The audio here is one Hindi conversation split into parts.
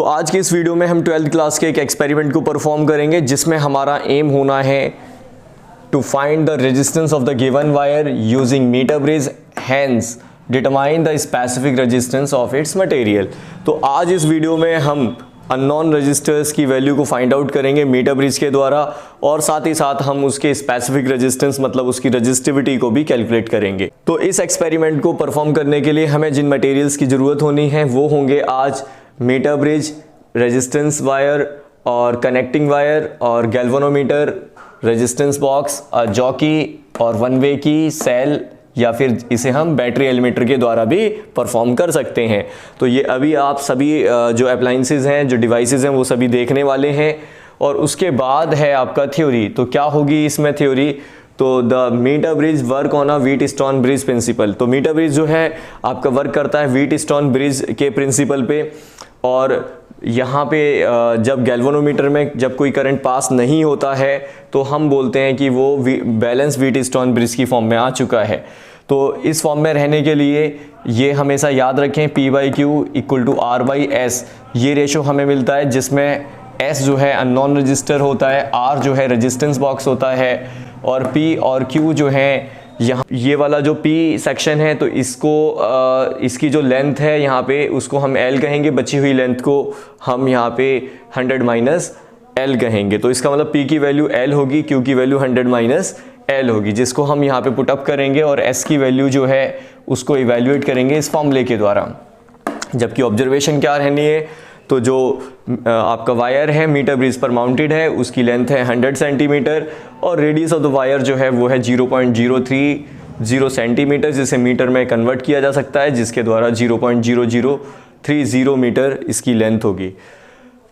तो आज की इस वीडियो में हम 12th क्लास के एक एक्सपेरिमेंट को परफॉर्म करेंगे जिसमें हमारा एम होना है to find the resistance of the given wire using meter bridge, hence determine the specific resistance of its material. तो आज इस वीडियो में हम अननोन रजिस्टर्स की वैल्यू को फाइंड आउट करेंगे मीटर ब्रिज के द्वारा, और साथ ही साथ हम उसके स्पेसिफिक रेजिस्टेंस मतलब उसकी रजिस्टिविटी को भी कैलकुलेट करेंगे। तो इस एक्सपेरिमेंट को परफॉर्म करने के लिए हमें जिन मटेरियल्स की ज़रूरत होनी है वो होंगे आज मीटर ब्रिज, रेजिस्टेंस वायर और कनेक्टिंग वायर और गैल्वेनोमीटर, रेजिस्टेंस बॉक्स, जॉकी और वन वे की सेल, या फिर इसे हम बैटरी एलिमेटर के द्वारा भी परफॉर्म कर सकते हैं। तो ये अभी आप सभी जो अप्लाइंसेस हैं, जो डिवाइसेस हैं, वो सभी देखने वाले हैं। और उसके बाद है आपका थ्योरी। तो क्या होगी इसमें थ्योरी? तो the meter bridge work on a Wheatstone bridge principle. तो मीटर ब्रिज जो है आपका वर्क करता है व्हीटस्टोन ब्रिज के प्रिंसिपल पे। और यहाँ पे जब गैल्वेनोमीटर में जब कोई करंट पास नहीं होता है तो हम बोलते हैं कि वो बैलेंस व्हीटस्टोन ब्रिज की फॉर्म में आ चुका है। तो इस फॉर्म में रहने के लिए ये हमेशा याद रखें, P/Q इक्वल टू R/S ये रेशो हमें मिलता है, जिसमें S जो है अननोन रजिस्टर होता है, R जो है रेजिस्टेंस बॉक्स होता है, और P और Q जो है यहाँ ये वाला जो P सेक्शन है तो इसको इसकी जो लेंथ है यहाँ पे उसको हम L कहेंगे, बची हुई लेंथ को हम यहाँ पे 100 - L कहेंगे। तो इसका मतलब P की वैल्यू L होगी, Q की वैल्यू 100 - L होगी, जिसको हम यहाँ पे पुट अप करेंगे और S की वैल्यू जो है उसको इवेल्युएट करेंगे इस फॉर्मूले के द्वारा। जबकि ऑब्जर्वेशन क्या रहनी है? तो जो आपका वायर है मीटर ब्रिज पर माउंटेड है उसकी लेंथ है 100 सेंटीमीटर और रेडियस ऑफ द वायर जो है वो है 0.030 सेंटीमीटर, जिसे मीटर में कन्वर्ट किया जा सकता है, जिसके द्वारा 0.0030 मीटर इसकी लेंथ होगी।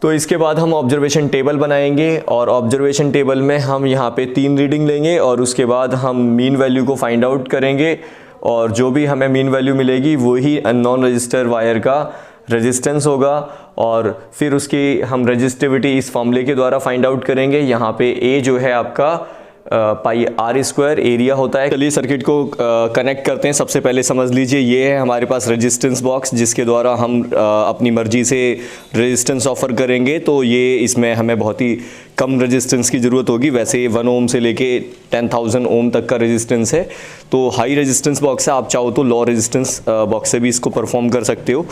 तो इसके बाद हम ऑब्जर्वेशन टेबल बनाएंगे और ऑब्जर्वेशन टेबल में हम यहाँ पे 3 रीडिंग लेंगे और उसके बाद हम मीन वैल्यू को फाइंड आउट करेंगे, और जो भी हमें मीन वैल्यू मिलेगी वही अननोन रजिस्टर वायर का रेजिस्टेंस होगा। और फिर उसकी हम रेजिस्टिविटी इस फॉर्मूले के द्वारा फाइंड आउट करेंगे। यहाँ पे A जो है आपका πr² एरिया होता है। चलिए सर्किट को कनेक्ट करते हैं। सबसे पहले समझ लीजिए ये है हमारे पास रेजिस्टेंस बॉक्स, जिसके द्वारा हम अपनी मर्जी से रेजिस्टेंस ऑफर करेंगे। तो ये इसमें हमें बहुत ही कम रेजिस्टेंस की ज़रूरत होगी। वैसे 1 ओम से लेके 10,000 ओम तक का रेजिस्टेंस है, तो हाई रेजिस्टेंस बॉक्स है। आप चाहो तो लो रेजिस्टेंस बॉक्स से भी इसको परफॉर्म कर सकते हो।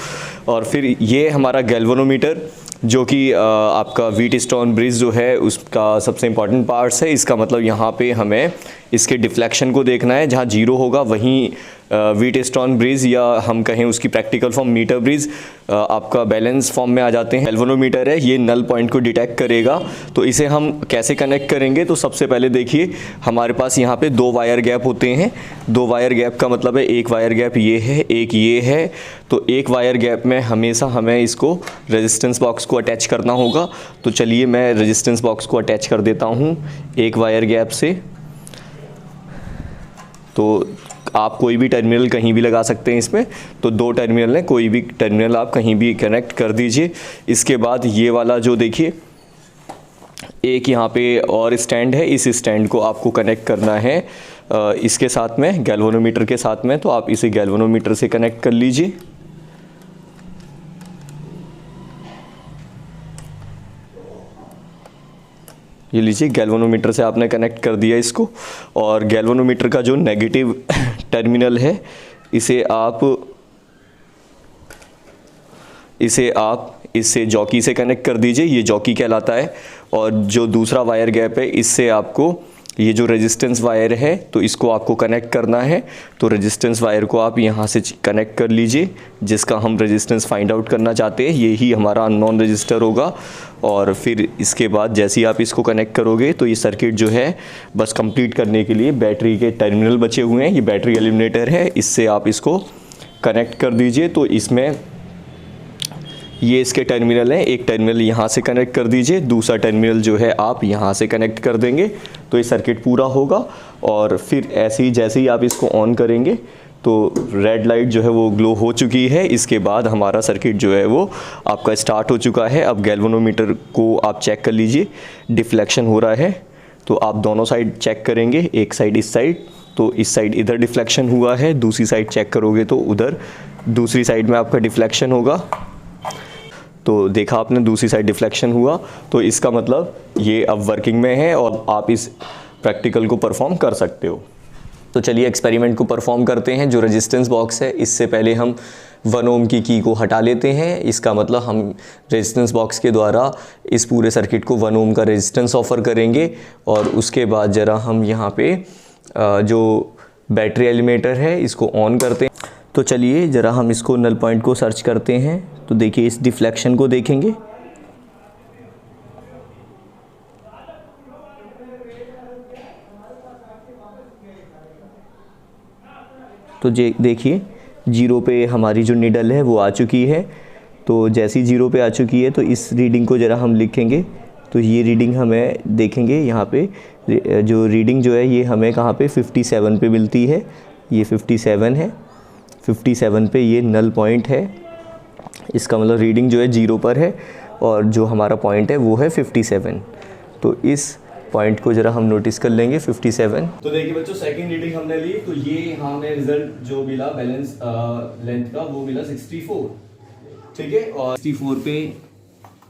और फिर ये हमारा गैल्वेनोमीटर जो कि आपका व्हीटस्टोन ब्रिज जो है उसका सबसे इम्पॉर्टेंट पार्ट्स है। इसका मतलब यहाँ पे हमें इसके डिफ्लेक्शन को देखना है। जहाँ 0 होगा वहीं व्हीटस्टोन ब्रिज, या हम कहें उसकी प्रैक्टिकल फॉर्म मीटर ब्रिज, आपका बैलेंस फॉर्म में आ जाते हैं। गैल्वेनोमीटर है, ये नल पॉइंट को डिटेक्ट करेगा। तो इसे हम कैसे कनेक्ट करेंगे? तो सबसे पहले देखिए हमारे पास यहाँ पे 2 वायर गैप होते हैं। 2 वायर गैप का मतलब है एक वायर गैप ये है, एक ये है। तो एक वायर गैप में हमेशा हमें इसको रेजिस्टेंस बॉक्स को अटैच करना होगा। तो चलिए मैं रेजिस्टेंस बॉक्स को अटैच कर देता हूँ एक वायर गैप से। तो आप कोई भी टर्मिनल कहीं भी लगा सकते हैं इसमें। तो 2 टर्मिनल हैं, कोई भी टर्मिनल आप कहीं भी कनेक्ट कर दीजिए। इसके बाद ये वाला जो देखिए एक यहाँ पे और स्टैंड है, इस स्टैंड को आपको कनेक्ट करना है इसके साथ में, गैल्वेनोमीटर के साथ में। तो आप इसे गैल्वेनोमीटर से कनेक्ट कर लीजिए। ये लीजिए गैल्वेनोमीटर से आपने कनेक्ट कर दिया इसको। और गैल्वेनोमीटर का जो नेगेटिव टर्मिनल है इसे आप इससे जॉकी से कनेक्ट कर दीजिए, ये जॉकी कहलाता है। और जो दूसरा वायर गैप है इससे आपको ये जो रेजिस्टेंस वायर है तो इसको आपको कनेक्ट करना है। तो रेजिस्टेंस वायर को आप यहाँ से कनेक्ट कर लीजिए, जिसका हम रेजिस्टेंस फाइंड आउट करना चाहते हैं। यही हमारा अननोन रजिस्टर होगा। और फिर इसके बाद जैसे ही आप इसको कनेक्ट करोगे तो ये सर्किट जो है बस कंप्लीट करने के लिए बैटरी के टर्मिनल बचे हुए हैं। ये बैटरी एलिमिनेटर है, इससे आप इसको कनेक्ट कर दीजिए। तो इसमें ये इसके टर्मिनल हैं, एक टर्मिनल यहाँ से कनेक्ट कर दीजिए, दूसरा टर्मिनल जो है आप यहाँ से कनेक्ट कर देंगे। तो ये सर्किट पूरा होगा। और फिर ऐसे ही जैसे ही आप इसको ऑन करेंगे तो रेड लाइट जो है वो ग्लो हो चुकी है। इसके बाद हमारा सर्किट जो है वो आपका स्टार्ट हो चुका है। अब गैल्वेनोमीटर को आप चेक कर लीजिए, डिफ्लेक्शन हो रहा है। तो आप दोनों साइड चेक करेंगे, एक साइड इस साइड, तो इस साइड इधर डिफ्लेक्शन हुआ है, दूसरी साइड चेक करोगे तो उधर दूसरी साइड में आपका डिफ्लेक्शन होगा। तो देखा आपने दूसरी साइड डिफ्लेक्शन हुआ, तो इसका मतलब ये अब वर्किंग में है और आप इस प्रैक्टिकल को परफॉर्म कर सकते हो। तो चलिए एक्सपेरिमेंट को परफॉर्म करते हैं। जो रेजिस्टेंस बॉक्स है, इससे पहले हम 1 ओम की को हटा लेते हैं। इसका मतलब हम रेजिस्टेंस बॉक्स के द्वारा इस पूरे सर्किट को 1 ओम का रेजिस्टेंस ऑफ़र करेंगे। और उसके बाद ज़रा हम यहाँ पे जो बैटरी एलिमेटर है इसको ऑन करते हैं। तो चलिए ज़रा हम इसको नल पॉइंट को सर्च करते हैं। तो देखिए इस डिफ्लेक्शन को देखेंगे, तो देखिए 0 पे हमारी जो नीडल है वो आ चुकी है। तो जैसी 0 पे आ चुकी है तो इस रीडिंग को ज़रा हम लिखेंगे। तो ये रीडिंग हमें देखेंगे यहाँ पे, जो रीडिंग जो है ये हमें कहाँ पे 57 पे मिलती है। ये 57 है, 57 पे ये नल पॉइंट है। इसका मतलब रीडिंग जो है 0 पर है और जो हमारा पॉइंट है वो है 57। तो इस पॉइंट को जरा हम नोटिस कर लेंगे 57। तो देखिए बच्चों सेकंड रीडिंग हमने ली, तो ये हमें रिजल्ट जो मिला बैलेंस लेंथ का वो मिला 64, ठीक है। और 64 पे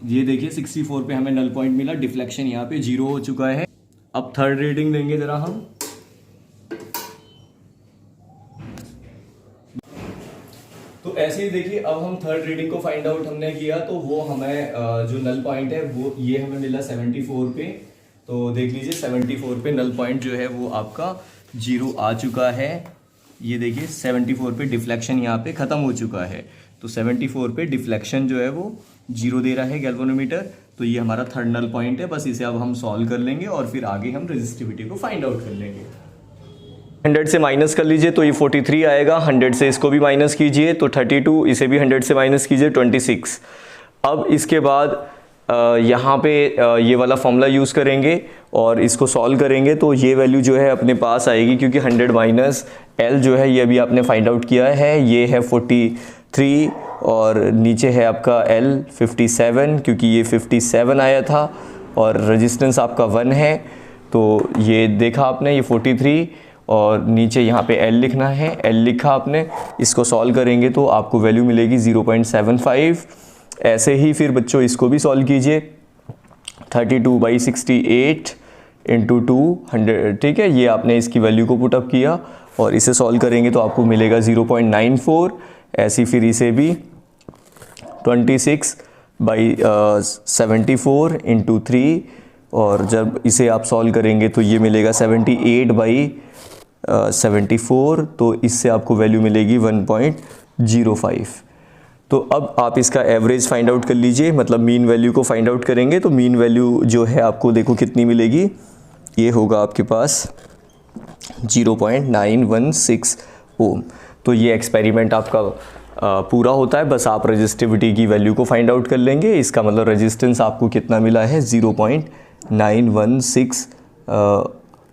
ये देखिए 64 पे हमें नल पॉइंट मिला, डिफ्लेक्शन यहाँ पे 0 हो चुका है। अब थर्ड रीडिंग लेंगे जरा हम। तो ऐसे ही देखिए अब हम थर्ड रीडिंग को फाइंड आउट हमने किया, तो वो हमें जो नल पॉइंट है वो ये हमें मिला 74 पे। तो देख लीजिए 74 पे नल पॉइंट जो है वो आपका 0 आ चुका है। ये देखिए 74 पे डिफ्लेक्शन यहाँ पे ख़त्म हो चुका है। तो 74 पे डिफ्लेक्शन जो है वो 0 दे रहा है गैल्वेनोमीटर। तो ये हमारा थर्ड नल पॉइंट है। बस इसे अब हम सॉल्व कर लेंगे और फिर आगे हम रेजिस्टिविटी को फाइंड आउट कर लेंगे। 100 से माइनस कर लीजिए तो ये 43 आएगा। 100 से इसको भी माइनस कीजिए तो 32, इसे भी 100 से माइनस कीजिए 26। अब इसके बाद यहाँ पे ये वाला फॉर्मूला यूज़ करेंगे और इसको सॉल्व करेंगे तो ये वैल्यू जो है अपने पास आएगी, क्योंकि 100 माइनस L जो है ये अभी आपने फाइंड आउट किया है, ये है 43 और नीचे है आपका L 57, क्योंकि ये 57 आया था और रेजिस्टेंस आपका 1 है। तो ये देखा आपने, ये 43 और नीचे यहाँ पे L लिखना है, L लिखा आपने। इसको सॉल्व करेंगे तो आपको वैल्यू मिलेगी 0.75। ऐसे ही फिर बच्चों इसको भी सॉल्व कीजिए, 32/68 इंटू 200, ठीक है। ये आपने इसकी वैल्यू को पुटअप किया और इसे सॉल्व करेंगे तो आपको मिलेगा 0.94। ऐसी फिर इसे भी 26/74 इंटू 3 और जब इसे आप सॉल्व करेंगे तो ये मिलेगा 78/74। तो इससे आपको वैल्यू मिलेगी 1.05। तो अब आप इसका एवरेज फाइंड आउट कर लीजिए, मतलब मीन वैल्यू को फाइंड आउट करेंगे तो मीन वैल्यू जो है आपको देखो कितनी मिलेगी। ये होगा आपके पास 0.916 ओम। तो ये एक्सपेरिमेंट आपका पूरा होता है। बस आप रेजिस्टिविटी की वैल्यू को फाइंड आउट कर लेंगे। इसका मतलब रेजिस्टेंस आपको कितना मिला है, 0.916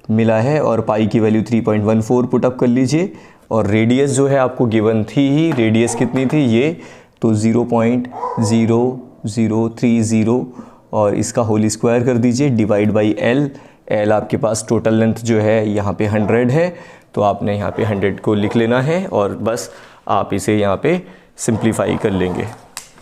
मिला है और पाई की वैल्यू 3.14 पुटअप कर लीजिए। और रेडियस जो है आपको गिवन थी ही, रेडियस कितनी थी ये, तो 0.0030 और इसका होल स्क्वायर कर दीजिए डिवाइड बाई L। L आपके पास टोटल लेंथ जो है यहाँ पे 100 है, तो आपने यहाँ पे 100 को लिख लेना है और बस आप इसे यहाँ पे सिंप्लीफाई कर लेंगे।